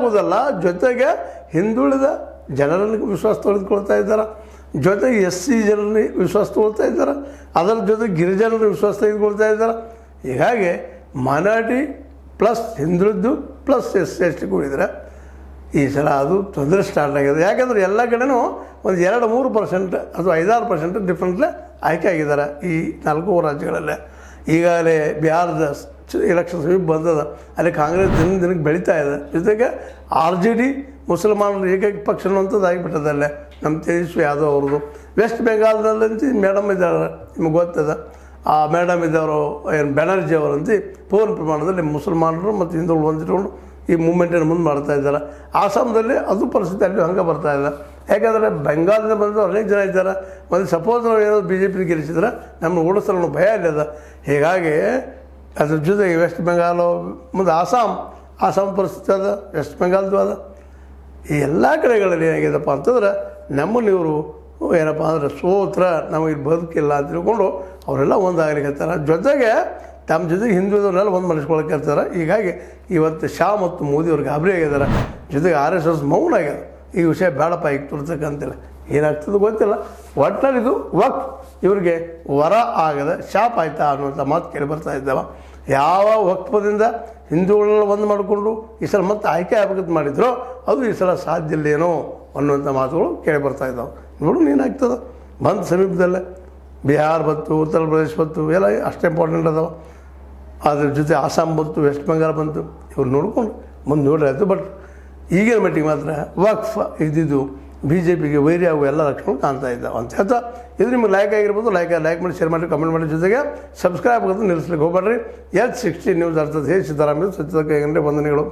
ಆಗೋದಲ್ಲ, ಜೊತೆಗೆ ಹಿಂದುಳಿದ ಜನರನ್ನು ವಿಶ್ವಾಸ ತೆಗೆದುಕೊಳ್ತಾ ಇದ್ದಾರೆ, ಜೊತೆಗೆ SC ಜನರನ್ನು ವಿಶ್ವಾಸ ತೊಗೊಳ್ತಾ ಇದ್ದಾರೆ, ಅದರ ಜೊತೆಗೆ ಗಿರಿಜನರನ್ನು ವಿಶ್ವಾಸ ತೆಗೆದುಕೊಳ್ತಾ ಇದ್ದಾರೆ. ಹೀಗಾಗಿ ಮೈನಾರಿಟಿ ಪ್ಲಸ್ ಹಿಂದುಳಿದು ಪ್ಲಸ್ SC ಕೂಡಿದ್ರೆ ಈ ಸಲ ಅದು ತೊಂದರೆ ಸ್ಟಾರ್ಟ್ ಆಗಿದೆ. ಯಾಕಂದರೆ ಎಲ್ಲ ಕಡೆನೂ ಒಂದು 2-3% ಅಥವಾ 5-6% ಡಿಫ್ರೆಂಟ್ಲೆ ಆಯ್ಕೆ ಆಗಿದ್ದಾರೆ ಈ 4 ರಾಜ್ಯಗಳಲ್ಲೇ. ಈಗಾಗಲೇ ಬಿಹಾರದ ಎಲೆಕ್ಷನ್ ಸಮೀಪ ಬಂದದ, ಅಲ್ಲಿ ಕಾಂಗ್ರೆಸ್ ದಿನಕ್ಕೆ ಬೆಳೀತಾ ಇದೆ. ಜೊತೆಗೆ RJD ಮುಸಲ್ಮಾನರು ಏಕೈಕ ಪಕ್ಷ ಅನ್ನುವಂಥದ್ದು ಆಗಿಬಿಟ್ಟದೆ ಅಲ್ಲೇ, ನಮ್ಮ ತೇಜಸ್ವಿ ಯಾದವ್ ಅವ್ರದ್ದು. ವೆಸ್ಟ್ ಬೆಂಗಾಲ್ದಲ್ಲಂತೂ ಮೇಡಮ್ ಇದ್ದಾರೆ, ನಿಮಗೆ ಗೊತ್ತದ. ಆ ಮೇಡಮ್ ಇದ್ದವರು ಏನು ಬ್ಯಾನರ್ಜಿ ಅವರಂತೂ ಪೂರ್ಣ ಪ್ರಮಾಣದಲ್ಲಿ ಮುಸಲ್ಮಾನರು ಮತ್ತು ಹಿಂದೂಗಳು ಹೊಂದಿಕೊಂಡು ಈ ಮೂಮೆಂಟನ್ನು ಮುಂದೆ ಮಾಡ್ತಾ ಇದ್ದಾರೆ. ಆಸಾಮದಲ್ಲಿ ಅದು ಪರಿಸ್ಥಿತಿ ಅಲ್ಲಿ ಹಂಗೆ ಬರ್ತಾ ಇದೆ. ಯಾಕಂದರೆ ಬೆಂಗಾಲದಿಂದ ಬಂದು ಅನೇಕ ಜನ ಇದ್ದಾರೆ. ಮತ್ತು ಸಪೋಸ್ ನಾವು ಏನಾದರೂ BJP ಗೆಲ್ಲಿಸಿದ್ರೆ ನಮ್ಮನ್ನು ಓಡಿಸಲು ಭಯ ಇಲ್ಲದ. ಹೀಗಾಗಿ ಅದ್ರ ಜೊತೆಗೆ ವೆಸ್ಟ್ ಬೆಂಗಾಲು ಮತ್ತು ಆಸಾಮ್ ಪರಿಸ್ಥಿತಿ ಅದ, ವೆಸ್ಟ್ ಬೆಂಗಾಲ್ದು ಅದ. ಈ ಎಲ್ಲ ಕಡೆಗಳಲ್ಲಿ ಏನಾಗಿದೆಪ್ಪ ಅಂತಂದ್ರೆ ನಮ್ಮನ್ನು ಇವರು ಏನಪ್ಪ ಅಂದರೆ ಸೋತ್ರ ನಮಗೆ ಬದುಕಿಲ್ಲ ಅಂತ ತಿಳ್ಕೊಂಡು ಅವರೆಲ್ಲ ಒಂದಾಗಲಿಕ್ಕತ್ತಾರ. ಜೊತೆಗೆ ತಮ್ಮ ಜೊತೆಗೆ ಹಿಂದುಳಿದವ್ರನ್ನೆಲ್ಲ ಒಂದು ಮನಸ್ಕೊಳಕ್ಕೆ ಇರ್ತಾರೆ. ಹೀಗಾಗಿ ಇವತ್ತು ಶಾ ಮತ್ತು ಮೋದಿಯವ್ರು ಗಾಬರಿ ಆಗಿದ್ದಾರೆ. ಜೊತೆಗೆ RSS ಮೌನ ಆಗ್ಯದ. ಈ ವಿಷಯ ಬೇಡಪ್ಪ ಈಗ ತುರ್ತಕ್ಕಂತಿಲ್ಲ, ಏನಾಗ್ತದೆ ಗೊತ್ತಿಲ್ಲ. ಒಟ್ಟಿನಲ್ಲಿ ಇದು ಇವ್ರಿಗೆ ವರ ಆಗದ ಶಾಪ್ ಆಯ್ತಾ ಅನ್ನುವಂಥ ಮಾತು ಕೇಳಿ ಬರ್ತಾ ಇದ್ದಾವೆ. ಯಾವ ವಕ್ಫದಿಂದ ಹಿಂದೂಗಳನ್ನ ಒಂದು ಮಾಡಿಕೊಂಡು ಈ ಸಲ ಮತ್ತೆ ಆಯ್ಕೆ ಆಗಬೇಕಂತ ಮಾಡಿದ್ರು, ಅದು ಈ ಸಲ ಸಾಧ್ಯ ಇಲ್ಲೇನೋ ಅನ್ನುವಂಥ ಮಾತುಗಳು ಕೇಳಿ ಬರ್ತಾ ಇದ್ದಾವೆ. ನೋಡು ಏನಾಗ್ತದೆ. ಬಂದು ಸಮೀಪದಲ್ಲೇ ಬಿಹಾರ್ ಬಂತು, ಉತ್ತರ ಪ್ರದೇಶ ಬಂತು, ಎಲ್ಲ ಅಷ್ಟು ಇಂಪಾರ್ಟೆಂಟ್ ಅದಾವೆ. ಅದ್ರ ಜೊತೆ ಆಸಾಮ್ ಬಂತು, ವೆಸ್ಟ್ ಬೆಂಗಾಲ್ ಬಂತು. ಇವ್ರು ನೋಡ್ಕೊಂಡು ಮುಂದೆ ನೋಡ್ರಿ ಆಯಿತು. ಬಟ್ ಈಗಿನ ಮಟ್ಟಿಗೆ ಮಾತ್ರ ವಕ್ಫ್ ಇದ್ದಿದ್ದು BJPಗೆ ವೈರಿ ಆಗುವ ಎಲ್ಲ ಲಕ್ಷಣಗಳು ಕಾಣ್ತಾ ಇದ್ದಾವೆ ಅಂತ ಹೇಳ್ತಾ, ಇದು ನಿಮ್ಗೆ ಲೈಕ್ ಆಗಿರ್ಬೋದು. ಲೈಕ್ ಮಾಡಿ, ಶೇರ್ ಮಾಡಿ, ಕಮೆಂಟ್ ಮಾಡಿ. ಜೊತೆಗೆ ಸಬ್ಸ್ಕ್ರೈಬ್ ಆಗೋದು ನಿಲ್ಲಿಸ್ಲಿಕ್ಕೆ ಹೋಗ್ಬೇಡ್ರಿ. H60 ನ್ಯೂಸ್ ಅರ್ಥದ ಸಿದ್ದರಾಮಯ್ಯ ಸ್ವಚ್ಛತಾ ಕೈಗೊಂಡ್ರೆ ವಂದನೆಗಳು.